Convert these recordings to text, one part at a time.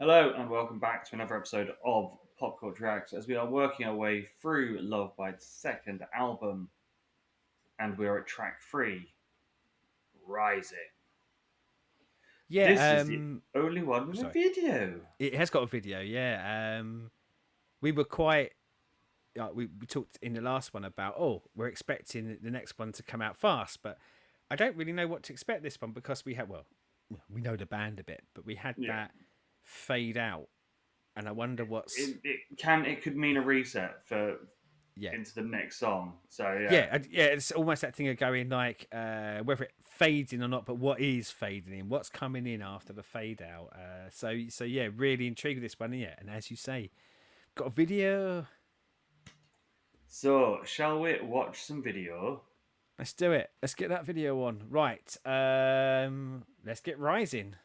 Hello and welcome back to another episode of PopCulture Reacts as we are working our way through Lovebites' second album and we are at track 3, Rising. This Yeah, is the only one with a sorry. video. It has got a video, yeah. We were quite we talked in the last one about we're expecting the next one to come out fast, but I don't really know what to expect this one because we know the band a bit, but we had Yeah. that fade out and I wonder what's It could mean a reset for yeah. into the next song. So yeah. Yeah, it's almost that thing of going like whether it fades in or not, but what is fading in, what's coming in after the fade out. So yeah, really intrigued with this one. Yeah, and as you say, got a video. So shall we watch some video? Let's do it. Let's get that video on. Right. Let's get rising.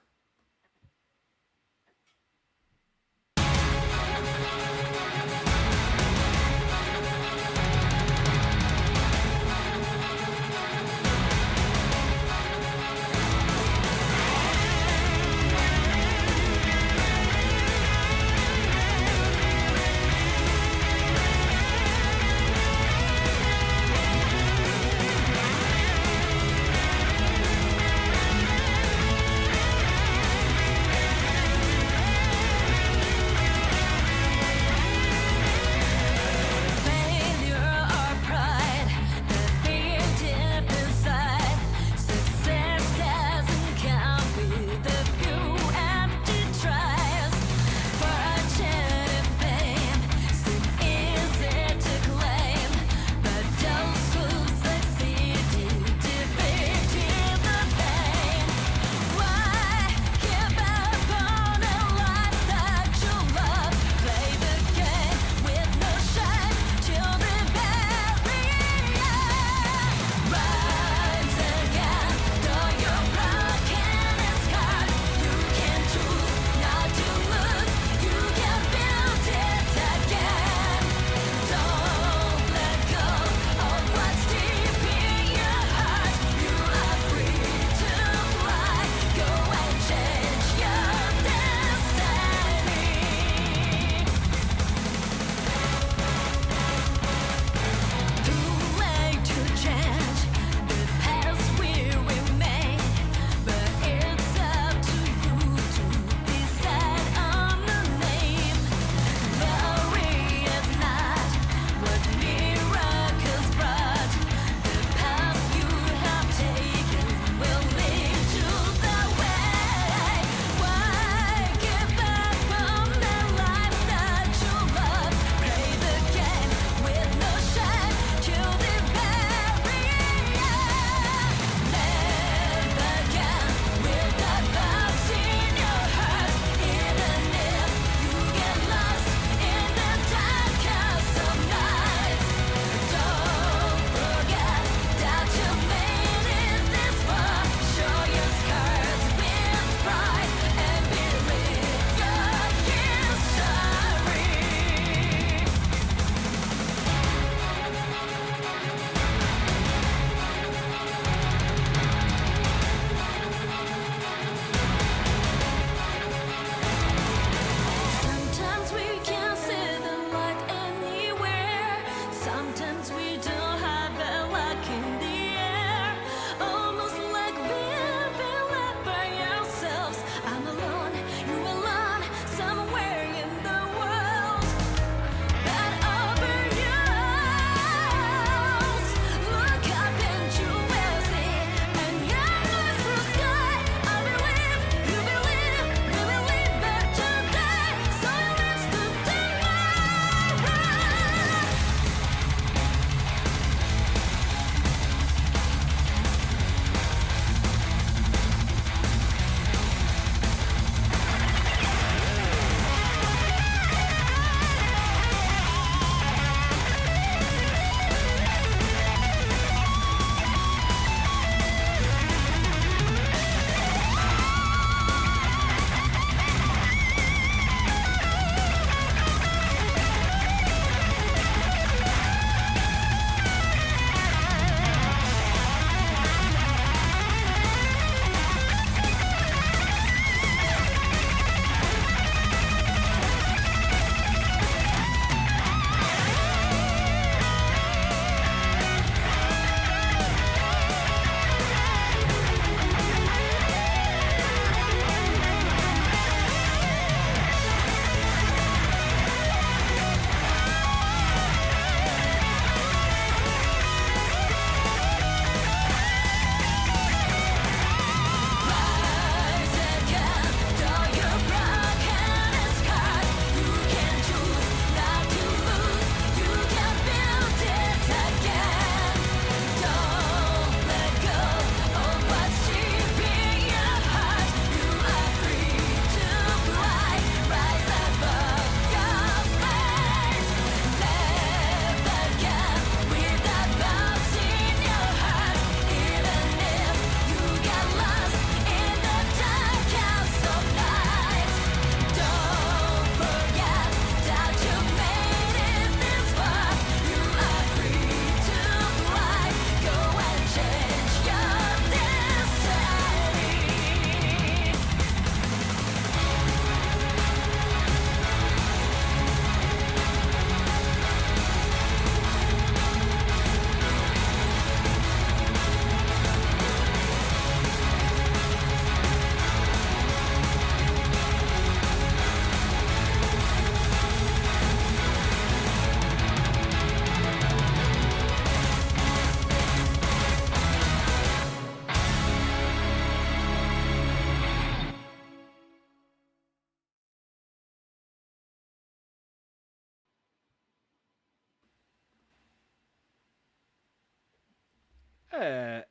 Uh,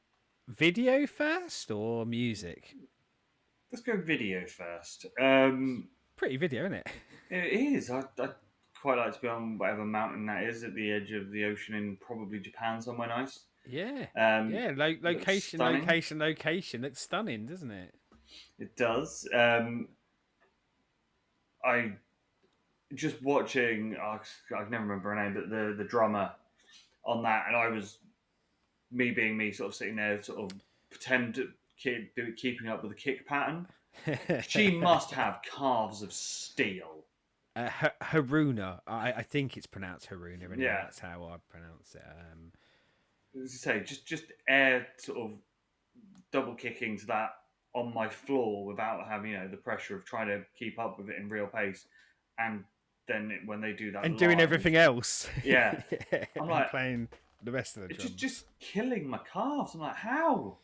Video first or music? Let's go video first. Pretty video, isn't it? It is. I quite like to be on whatever mountain that is at the edge of the ocean in probably Japan, somewhere nice. Yeah, Um, yeah. Looks Location, stunning. location, location. Looks stunning, doesn't it? It does. I just watching. I can never remember her name, but the drummer on that, and I was me being me, sort of sitting there, sort of pretend to keeping up with the kick pattern. She must have calves of steel. Haruna. I think it's pronounced Haruna. Anyway, Yeah, that's how I pronounce it. as you say, just air sort of double kicking to that on my floor without having the pressure of trying to keep up with it in real pace, and then when they do that And doing live, everything else. yeah, Yeah, I'm and like, playing the rest of the it's just drums. killing my calves. I'm like, how?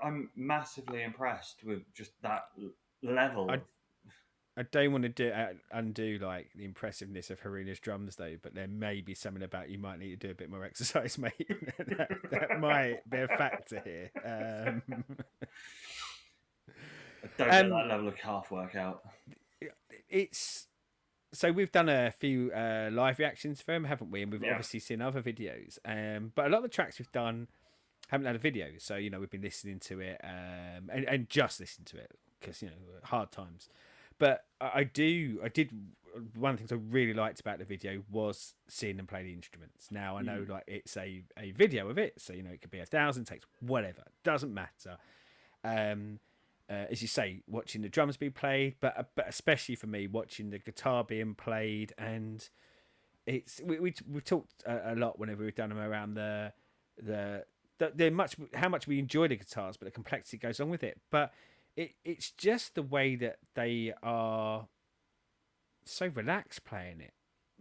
I'm massively impressed with just that level I of I don't want to undo like the impressiveness of Haruna's drums though, but there may be something about you might need to do a bit more exercise, mate. That might be a factor here. I don't get Um, that level of calf workout. it's so we've done a few live reactions for him, haven't we? And we've Yeah. obviously seen other videos. But a lot of the tracks we've done haven't had a video, so we've been listening to it and just listened to it because hard times. But I did. One of the things I really liked about the video was seeing them play the instruments. Now I know Mm. like it's a video of it, so it could be 1,000 takes, whatever, doesn't matter. Um, as you say, watching the drums be played, but especially for me, watching the guitar being played, and we've talked a lot whenever we've done them around the they're much how much we enjoy the guitars, but the complexity goes on with it. But it's just the way that they are so relaxed playing it.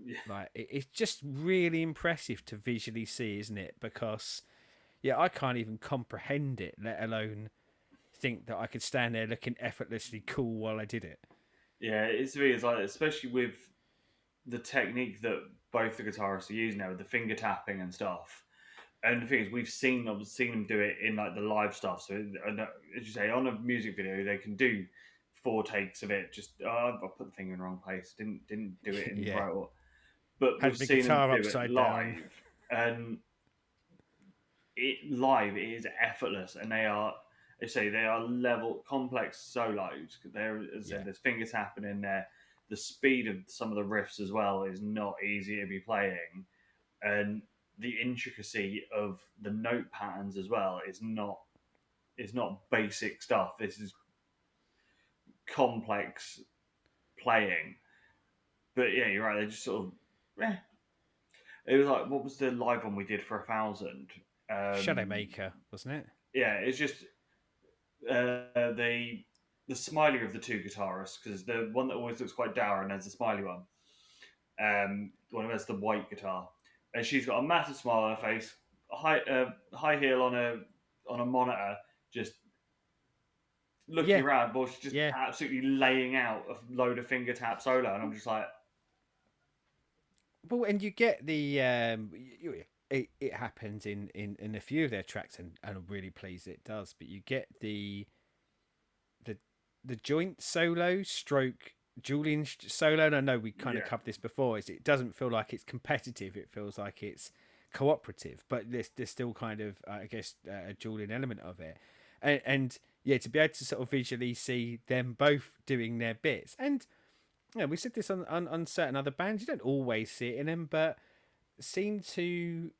Yeah. Like it's just really impressive to visually see, isn't it? Because I can't even comprehend it, let alone think that I could stand there looking effortlessly cool while I did it. Yeah, it's really it's like especially with the technique that both the guitarists are using now with the finger tapping and stuff. And the thing is, I've seen them do it in like the live stuff. So as you say, on a music video, they can do 4 takes of it. Just I put the finger in the wrong place. Didn't do it in the Yeah, right order. But had we've the seen them guitar do it upside down. live, and it is effortless, and they are. I say they are level complex solos. There, as I Yeah, said, there's finger tapping in there. The speed of some of the riffs as well is not easy to be playing, and the intricacy of the note patterns as well is not basic stuff. This is complex playing. But yeah, you're right. They just sort of. It was like what was the live one we did for 1,000? Um, Shadowmaker, wasn't it? yeah, it's just the smiley of the two guitarists because the one that always looks quite dour and there's the smiley one. The one who has the white guitar, and she's got a massive smile on her face, a high heel on a monitor, just looking Yeah, around, but she's just yeah. absolutely laying out a load of finger tap solo, and I'm just like, Well, and you get the it happens in a few of their tracks, and I'm really pleased it does. But you get the the joint solo stroke Julian solo, and I know we kind of yeah, covered this before. Is it doesn't feel like it's competitive; it feels like it's cooperative. But there's still kind of I guess a Julian element of it, and yeah, to be able to sort of visually see them both doing their bits, and we said this on certain other bands. You don't always see it in them, but seem to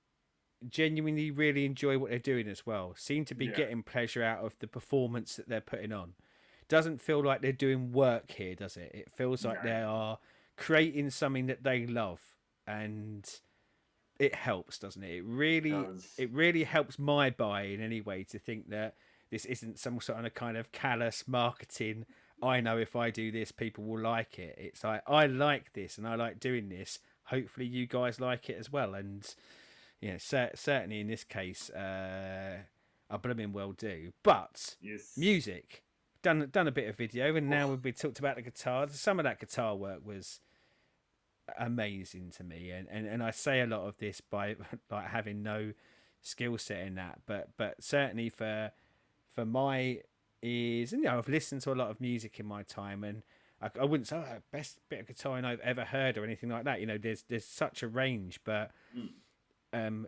genuinely really enjoy what they're doing as well. Seem to be yeah, getting pleasure out of the performance that they're putting on. Doesn't feel like they're doing work here, does it? It feels like no, they are creating something that they love, and it helps, doesn't it? it does, It really helps my buy in any way to think that this isn't some sort of kind of callous marketing. I know if I do this, people will like it. It's like I like this and I like doing this. Hopefully, you guys like it as well. And certainly in this case, I blooming well do. But yes, music, done a bit of video, and now oh, we've been talked about the guitar. Some of that guitar work was amazing to me, and I say a lot of this by like having no skill set in that. But certainly for my ears, and I've listened to a lot of music in my time, and I wouldn't say best bit of guitaring I've ever heard or anything like that. There's such a range, but Mm. um,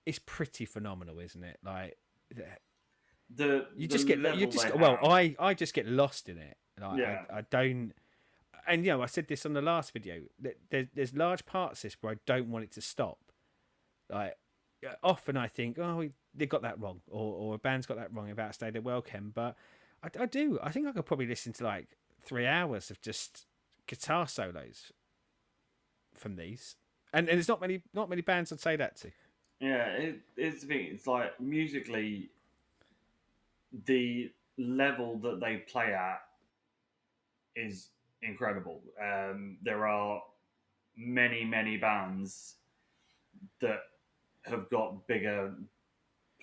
it's pretty phenomenal, isn't it? Like The you level just they well, have, I just get lost in it. Like yeah. I don't. And I said this on the last video. That there's large parts of this where I don't want it to stop. Like often I think, oh, they got that wrong, or a band's got that wrong about Stay There Welcome. But I do. I think I could probably listen to like 3 hours of just guitar solos from these. And there's not many bands I'd say that to. Yeah, it's the thing. It's like musically, the level that they play at is incredible. There are many bands that have got bigger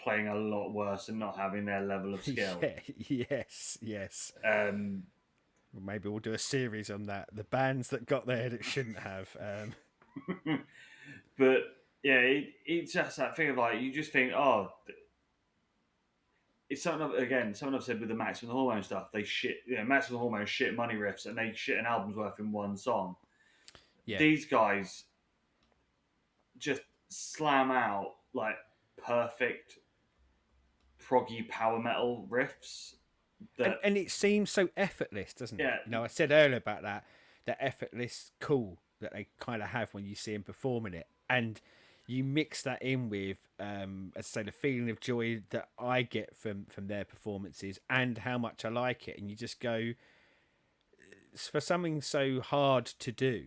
playing a lot worse and not having their level of skill. Yeah, yes. Um, Well, maybe we'll do a series on that. The bands that got there that shouldn't have. but yeah, it's just that thing of like you just think, oh, it's something again. Something I've said with the Maximum Hormone stuff. They shit, Maximum Hormone shit money riffs, and they shit an album's worth in one song. Yeah, These guys just slam out like perfect proggy power metal riffs. and That and it seems so effortless, doesn't it? yeah, I said earlier about that effortless cool that they kind of have when you see them performing it, and you mix that in with, as I say, the feeling of joy that I get from their performances and how much I like it, and you just go, for something so hard to do,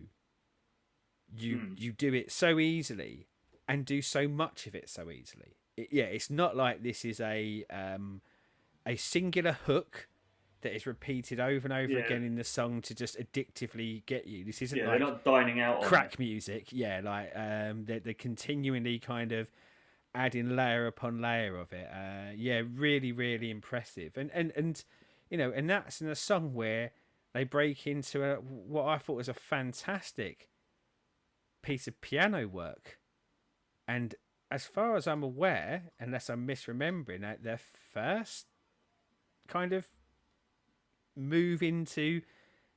mm, you do it so easily and do so much of it so easily. It's not like this is a singular hook that is repeated over and over yeah, again in the song to just addictively get you. This isn't yeah. They're like not dining out on it. crack music. Yeah, like they're continually kind of adding layer upon layer of it. Yeah, really impressive. And that's in a song where they break into what I thought was a fantastic piece of piano work. And as far as I'm aware, unless I'm misremembering, their first kind of move into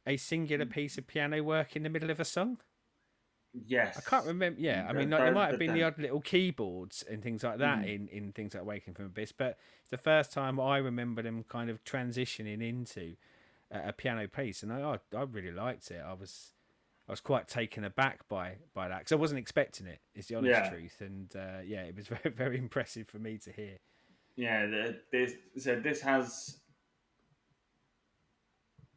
a singular piece of piano work in the middle of a song. I can't Yes, remember. Yeah, I mean, that, like there might that, have that, been the that, odd little keyboards and things like that mm, in things like Waking from Abyss, but it's the first time I remember them kind of transitioning into a piano piece, and I really liked it. I was quite taken aback by that because I wasn't expecting it. Is the honest yeah, truth, and yeah, it was very impressive for me to hear. yeah. This has.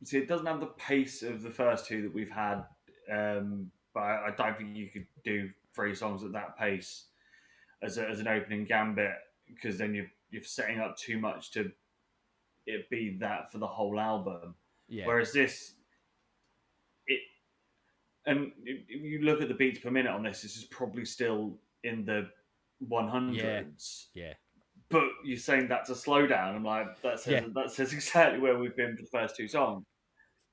See, it doesn't have the pace of the first two that we've had, but I don't think you could do three songs at that pace as an opening gambit because then you're setting up too much to it be that for the whole album. Yeah, Whereas this, it and if you look at the beats per minute on this is probably still in the yeah, 100s. yeah. But you're saying that's a slowdown. I'm like, Yeah, that says exactly where we've been for the first two songs.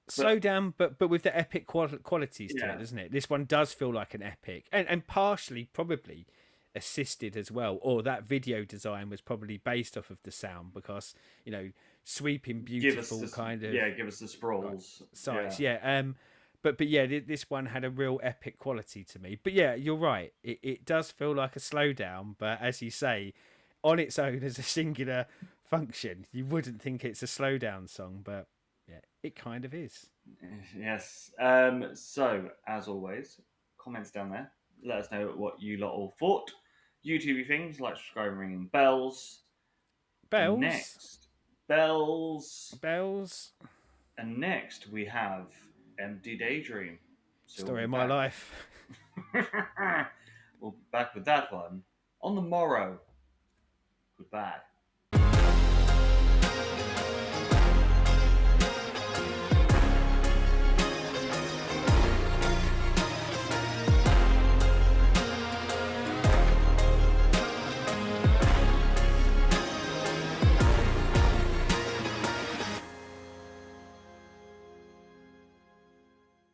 But slow down, but with the epic qualities to it, yeah, doesn't it? This one does feel like an epic, and partially probably assisted as well, or that video design was probably based off of the sound because sweeping, beautiful kind of give us the like, sprawls. sights. Yeah, Yeah, but yeah, this one had a real epic quality to me. But yeah, you're right. It does feel like a slowdown, but as you say, on its own as a singular function, you wouldn't think it's a slowdown song, but yeah, it kind of is. yes. So as always, comments down there. Let us know what you lot all thought. YouTube things like subscribing, ringing bells, and Bells, next bells, bells, and next we have Empty Daydream. So we'll story be of my back. life. We'll be back with that one on the morrow. Goodbye.